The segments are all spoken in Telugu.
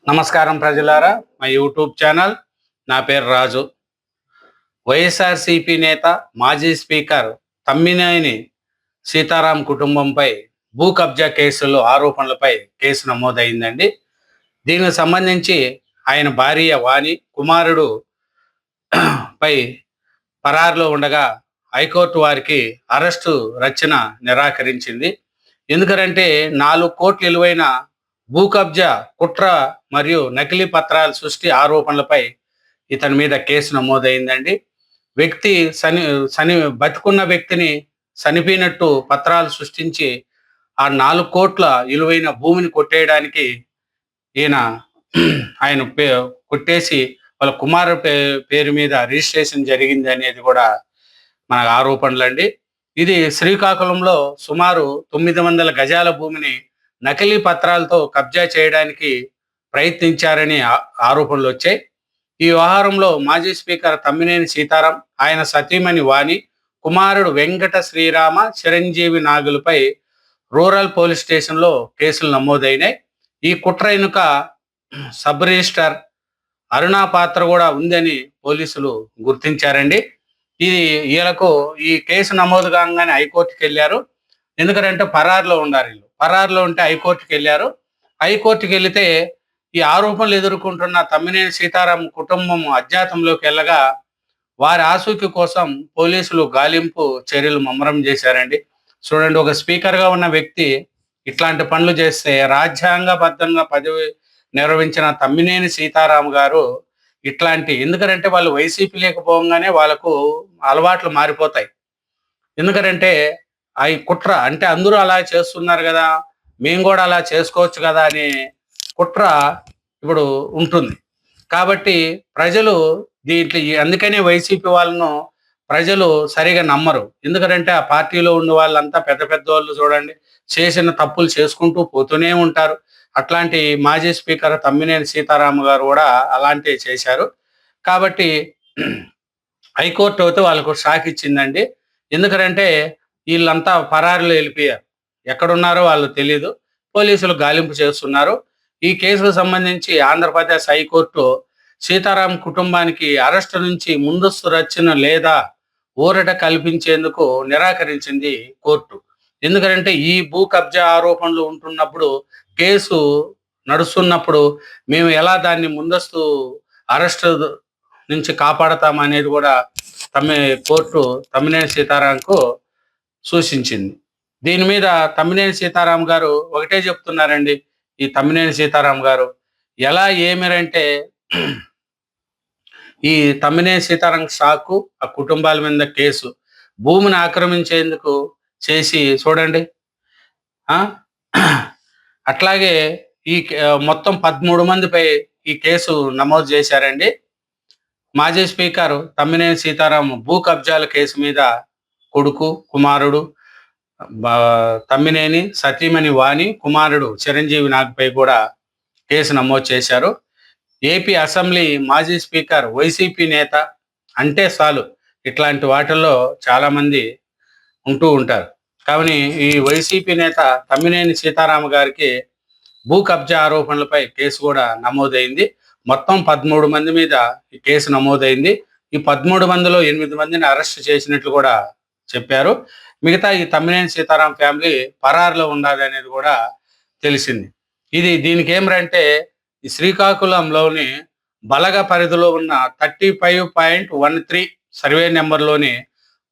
నమస్కారం ప్రజలారా, మా యూట్యూబ్ ఛానల్. నా పేరు రాజు. వైఎస్ఆర్సీపీ నేత, మాజీ స్పీకర్ తమ్మినేని సీతారాం కుటుంబంపై భూ కబ్జా కేసులో ఆరోపణలపై కేసు నమోదైందండి. దీనికి సంబంధించి ఆయన భార్య వాణి, కుమారుడు పై పరారులో ఉండగా హైకోర్టు వారికి అరెస్టు రచన నిరాకరించింది. ఎందుకంటే 4 కోట్ల విలువైన భూ కబ్జా కుట్ర మరియు నకిలీ పత్రాల సృష్టి ఆరోపణలపై ఇతని మీద కేసు నమోదైందండి. వ్యక్తి బతికున్న వ్యక్తిని చనిపోయినట్టు పత్రాలు సృష్టించి ఆ 4 కోట్ల విలువైన భూమిని కొట్టేయడానికి ఈయన ఆయన కొట్టేసి వాళ్ళ కుమారు పేరు మీద రిజిస్ట్రేషన్ జరిగింది అనేది కూడా మన ఆరోపణలండి. ఇది శ్రీకాకుళంలో సుమారు 900 గజాల భూమిని నకిలీ పత్రాలతో కబ్జా చేయడానికి ప్రయత్నించారని ఆరోపణలు వచ్చాయి. ఈ వ్యవహారంలో మాజీ స్పీకర్ తమ్మినేని సీతారాం, ఆయన సతీమణి వాణి, కుమారుడు వెంకట శ్రీరామ చిరంజీవి నాగులపై రూరల్ పోలీస్ స్టేషన్లో కేసులు నమోదైనాయి. ఈ కుట్ర వెనుక సబ్ రిజిస్టర్ అరుణా పాత్ర కూడా ఉందని పోలీసులు గుర్తించారండి. ఇది వీళ్ళకు ఈ కేసు నమోదు కాగానే హైకోర్టుకి వెళ్ళారు. ఎందుకంటే పరారులో ఉండారు వీళ్ళు. పరారులో ఉంటే హైకోర్టుకి వెళ్ళారు. హైకోర్టుకి వెళితే ఈ ఆరోపణలు ఎదుర్కొంటున్న తమ్మినేని సీతారాం కుటుంబం అజ్ఞాతంలోకి వెళ్ళగా వారి ఆసూకి కోసం పోలీసులు గాలింపు చర్యలు ముమ్మరం చేశారండి. చూడండి, ఒక స్పీకర్గా ఉన్న వ్యక్తి ఇట్లాంటి పనులు చేస్తే రాజ్యాంగబద్ధంగా పదవి నిర్వహించిన తమ్మినేని సీతారాం గారు ఎందుకంటే వాళ్ళు వైసీపీ లేకపోగానే వాళ్ళకు అలవాట్లు మారిపోతాయి. ఎందుకంటే అవి కుట్ర అంటే అందరూ అలా చేస్తున్నారు కదా, మేము కూడా అలా చేసుకోవచ్చు కదా అనే కుట్ర ఇప్పుడు ఉంటుంది. కాబట్టి ప్రజలు అందుకనే వైసీపీ వాళ్ళను ప్రజలు సరిగా నమ్మరు. ఎందుకంటే ఆ పార్టీలో ఉన్న వాళ్ళంతా పెద్ద పెద్ద వాళ్ళు చూడండి, చేసిన తప్పులు చేసుకుంటూ పోతూనే ఉంటారు. అట్లాంటి మాజీ స్పీకర్ తమ్మినేని సీతారాం గారు కూడా అలాంటివి చేశారు. కాబట్టి హైకోర్టు అయితే వాళ్ళకు షాక్ ఇచ్చిందండి. ఎందుకంటే వీళ్ళంతా పరారులో వెళ్ళిపోయారు. ఎక్కడున్నారో వాళ్ళు తెలియదు. పోలీసులు గాలింపు చేస్తున్నారు. ఈ కేసుకు సంబంధించి ఆంధ్రప్రదేశ్ హైకోర్టు సీతారాం కుటుంబానికి అరెస్టు నుంచి ముందస్తు రచన లేదా ఊరట కల్పించేందుకు నిరాకరించింది కోర్టు. ఎందుకంటే ఈ భూ కబ్జా ఆరోపణలు ఉంటున్నప్పుడు, కేసు నడుస్తున్నప్పుడు మేము ఎలా దాన్ని ముందస్తు అరెస్టు నుంచి కాపాడతామనేది కూడా కోర్టు తమ్మినేని సీతారాంకు సూచించింది. దీని మీద తమ్మినేని సీతారాం గారు ఒకటే చెప్తున్నారండి. ఈ తమ్మినేని సీతారాం గారు ఎలా ఏమిరంటే ఈ తమ్మినేని సీతారాం షాకు, ఆ కుటుంబాల మీద కేసు, భూమిని ఆక్రమించేందుకు చేసి చూడండి. అట్లాగే ఈ మొత్తం 13 మందిపై ఈ కేసు నమోదు చేశారండి. మాజీ స్పీకర్ తమ్మినేని సీతారాం భూ కబ్జాల కేసు మీద కొడుకు, కుమారుడు తమ్మినేని, సతీమణి వాణి, కుమారుడు చిరంజీవి నాగ్పై కూడా కేసు నమోదు చేశారు. ఏపీ అసెంబ్లీ మాజీ స్పీకర్, వైసీపీ నేత అంటే చాలు ఇట్లాంటి వాటిల్లో చాలామంది ఉంటూ ఉంటారు. కానీ ఈ వైసీపీ నేత తమ్మినేని సీతారామ గారికి భూ కబ్జా ఆరోపణలపై కేసు కూడా నమోదైంది. మొత్తం 13 మంది మీద ఈ కేసు నమోదైంది. ఈ 13 మందిలో 8 మందిని అరెస్ట్ చేసినట్లు కూడా చెప్పారు. మిగతా ఈ తమ్మినేని సీతారాం ఫ్యామిలీ పరారులో ఉండాలి అనేది కూడా తెలిసింది. దీనికి ఏమిటంటే ఈ శ్రీకాకుళంలోని బలగ పరిధిలో ఉన్న 35.13 సర్వే నెంబర్లోని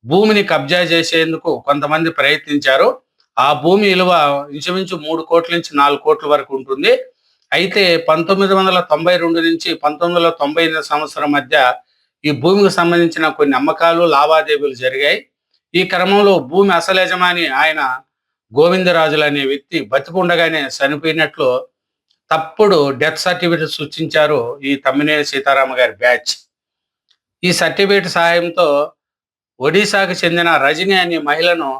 భూమిని కబ్జా చేసేందుకు కొంతమంది ప్రయత్నించారు. ఆ భూమి విలువ ఇంచుమించు 3 కోట్ల నుంచి 4 కోట్ల వరకు ఉంటుంది. అయితే 1992 నుంచి 1998 సంవత్సరం మధ్య ఈ భూమికి సంబంధించిన కొన్ని అమ్మకాలు, లావాదేవీలు జరిగాయి. ఈ క్రమంలో భూమి అసలు యజమాని ఆయన గోవిందరాజులు అనే వ్యక్తి బతికుండగానే చనిపోయినట్లు తప్పుడు డెత్ సర్టిఫికేట్ సృష్టించారు ఈ తమ్మినేని సీతారామ గారి బ్యాచ్. ఈ సర్టిఫికేట్ సహాయంతో ఒడిశాకు చెందిన రజని అనే మహిళను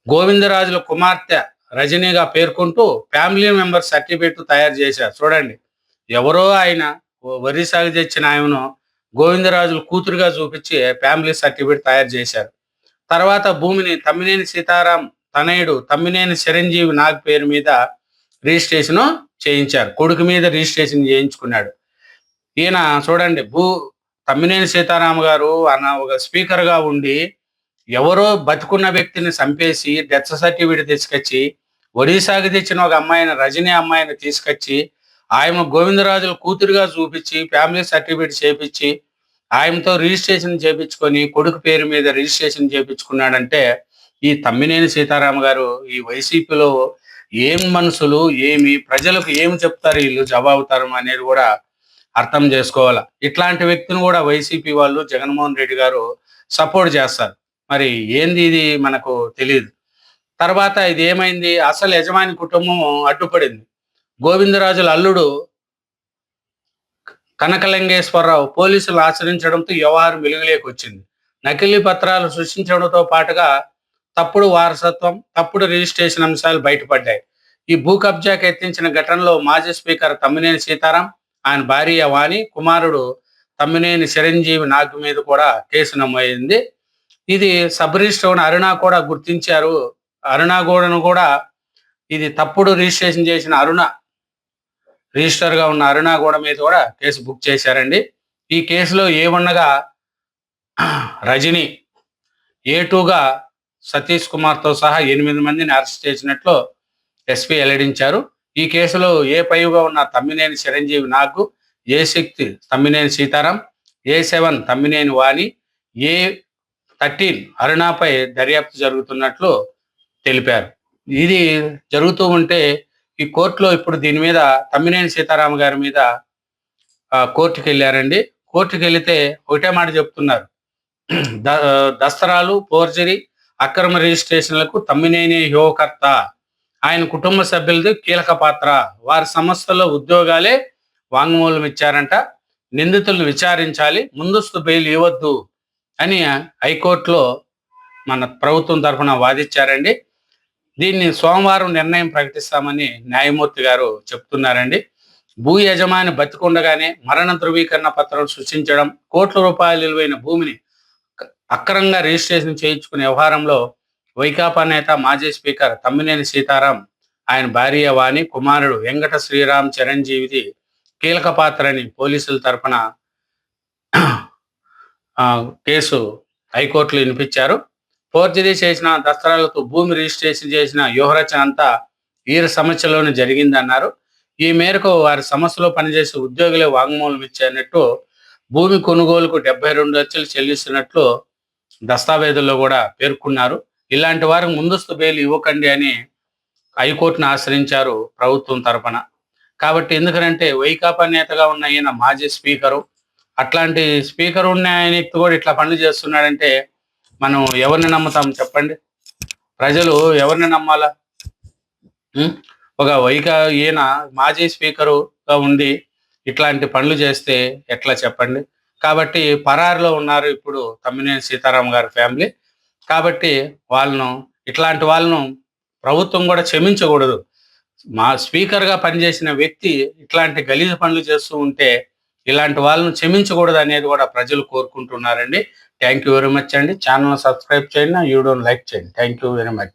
గోవిందరాజుల కుమార్తె రజనీగా పేర్కొంటూ ఫ్యామిలీ మెంబర్ సర్టిఫికేట్ తయారు చేశారు. చూడండి, ఎవరో ఆయన ఒరిస్సాకు తెచ్చిన ఆయనను గోవిందరాజుల కూతురుగా చూపించి ఫ్యామిలీ సర్టిఫికేట్ తయారు చేశారు. తర్వాత భూమిని తమ్మినేని సీతారాం తనయుడు తమ్మినేని చిరంజీవి నాగ్ పేరు మీద రిజిస్ట్రేషన్ చేయించారు. కొడుకు మీద రిజిస్ట్రేషన్ చేయించుకున్నాడు. ఈయన చూడండి తమ్మినేని సీతారామ గారు అన్న ఒక స్పీకర్‌గా ఉండి ఎవరో బతికున్న వ్యక్తిని చంపేసి డెత్ సర్టిఫికేట్ తీసుకొచ్చి, ఒడిశాకి తెచ్చిన ఒక అమ్మాయిని రజనీ అమ్మాయిని తీసుకొచ్చి, ఆమె గోవిందరాజుల కూతురుగా చూపించి, ఫ్యామిలీ సర్టిఫికేట్ చేపించి, ఆయనతో రిజిస్ట్రేషన్ చేపించుకొని, కొడుకు పేరు మీద రిజిస్ట్రేషన్ చేపించుకున్నాడంటే, ఈ తమ్మినేని సీతారామ గారు ఈ వైసీపీలో ఏం మనుషులు, ప్రజలకు ఏమి చెప్తారు ఈళ్ళు జవాబుతరం అనేది కూడా అర్థం చేసుకోవాల. ఇట్లాంటి వ్యక్తిని కూడా వైసీపీ వాళ్ళు జగన్మోహన్ రెడ్డి గారు సపోర్ట్ చేస్తారు. మరి ఏంది ఇది మనకు తెలీదు. తర్వాత ఇది ఏమైంది? అసలు యజమాని కుటుంబం అడ్డుపడింది. గోవిందరాజుల అల్లుడు కనకలింగేశ్వరరావు పోలీసులు ఆశ్రయించడంతో వ్యవహారం వెలుగులోకి వచ్చింది. నకిలీ పత్రాలు సృష్టించడంతో పాటుగా తప్పుడు వారసత్వం, తప్పుడు రిజిస్ట్రేషన్ అంశాలు బయటపడ్డాయి. ఈ భూ కబ్జాకి ఎత్తించిన ఘటనలో మాజీ స్పీకర్ తమ్మినేని సీతారాం, ఆయన భార్య వాణి, కుమారుడు తమ్మినేని చిరంజీవి నాగ్ మీద కూడా కేసు నమోదైంది. ఇది సబ్ రిజిస్టర్ అరుణ కూడా గుర్తించారు. అరుణ కూడా ఇది తప్పుడు రిజిస్ట్రేషన్ చేసిన రిజిస్టర్గా ఉన్న అరుణ మీద కూడా కేసు బుక్ చేశారండి. ఈ కేసులో A1గా రజని, A2గా సతీష్ కుమార్తో సహా 8 మందిని అరెస్ట్ చేసినట్లు ఎస్పీ వెల్లడించారు. ఈ కేసులో A5గా ఉన్న తమ్మినేని చిరంజీవి నాగ్, A6 తమ్మినేని సీతారాం, A7 తమ్మినేని వాణి, A13 అరుణపై దర్యాప్తు జరుగుతున్నట్లు తెలిపారు. ఇది జరుగుతూ ఉంటే ఈ కోర్టులో ఇప్పుడు దీని మీద తమ్మినేని సీతారామ గారి మీద కోర్టుకి వెళ్ళారండి. కోర్టుకి వెళితే ఒకటే మాట చెప్తున్నారు. దస్తరాలు, ఫోర్జరీ, అక్రమ రిజిస్ట్రేషన్లకు తమ్మినేని యువకర్త, ఆయన కుటుంబ సభ్యులది కీలక పాత్ర, వారి సంస్థల్లో ఉద్యోగాలే వాంగ్మూలం ఇచ్చారంట, నిందితులను విచారించాలి, ముందస్తు బెయిల్ ఇవ్వద్దు అని హైకోర్టులో మన ప్రభుత్వం తరఫున వాదించారండి. దీన్ని సోమవారం నిర్ణయం ప్రకటిస్తామని న్యాయమూర్తి గారు చెప్తున్నారండి. భూ యజమాని బతికుండగానే మరణ ధృవీకరణ పత్రం సృష్టించడం, కోట్ల రూపాయల విలువైన భూమిని అక్రమంగా రిజిస్ట్రేషన్ చేయించుకునే వ్యవహారంలో వైకాపా నేత మాజీ స్పీకర్ తమ్మినేని సీతారాం, ఆయన భార్య వాణి, కుమారుడు వెంకట శ్రీరామ్ చిరంజీవిది కీలక పాత్ర అని పోలీసుల తరఫున కేసు హైకోర్టులో వినిపించారు. ఫోర్జరీ చేసిన దస్త్రాలతో భూమి రిజిస్ట్రేషన్ చేసిన వ్యూహరచన అంతా వీరి సమస్యలోనే జరిగిందన్నారు. ఈ మేరకు వారి సమస్యలో పనిచేసే ఉద్యోగులే వాంగ్మూలం ఇచ్చినట్టు, భూమి కొనుగోలుకు 72 లక్షలు చెల్లిస్తున్నట్లు దస్తావేజుల్లో కూడా పేర్కొన్నారు. ఇలాంటి వారికి ముందస్తు బెయిల్ ఇవ్వకండి అని హైకోర్టును ఆశ్రయించారు ప్రభుత్వం తరఫున. కాబట్టి ఎందుకంటే వైకాపా నేతగా ఉన్న ఈయన మాజీ స్పీకరు, అట్లాంటి స్పీకర్ ఉన్న ఆయన కూడా ఇట్లా పనులు చేస్తున్నాడంటే మనం ఎవరిని నమ్ముతాం చెప్పండి? ప్రజలు ఎవరిని నమ్మాలా? ఒక ఈయన మాజీ స్పీకరుగా ఉండి ఇట్లాంటి పనులు చేస్తే ఎట్లా చెప్పండి? కాబట్టి పరారులో ఉన్నారు ఇప్పుడు తమ్మినేని సీతారాం గారి ఫ్యామిలీ. కాబట్టి ఇట్లాంటి వాళ్ళను ప్రభుత్వం కూడా క్షమించకూడదు. మా స్పీకర్గా పనిచేసిన వ్యక్తి ఇట్లాంటి గలీజు పనులు చేస్తూ ఉంటే ఇలాంటి వాళ్ళను క్షమించకూడదు అనేది కూడా ప్రజలు కోరుకుంటున్నారండి. థ్యాంక్ యూ వెరీ మచ్ అండి. ఛానల్ సబ్స్క్రైబ్ చేయండి, వీడియోని లైక్ చేయండి. Thank you very much.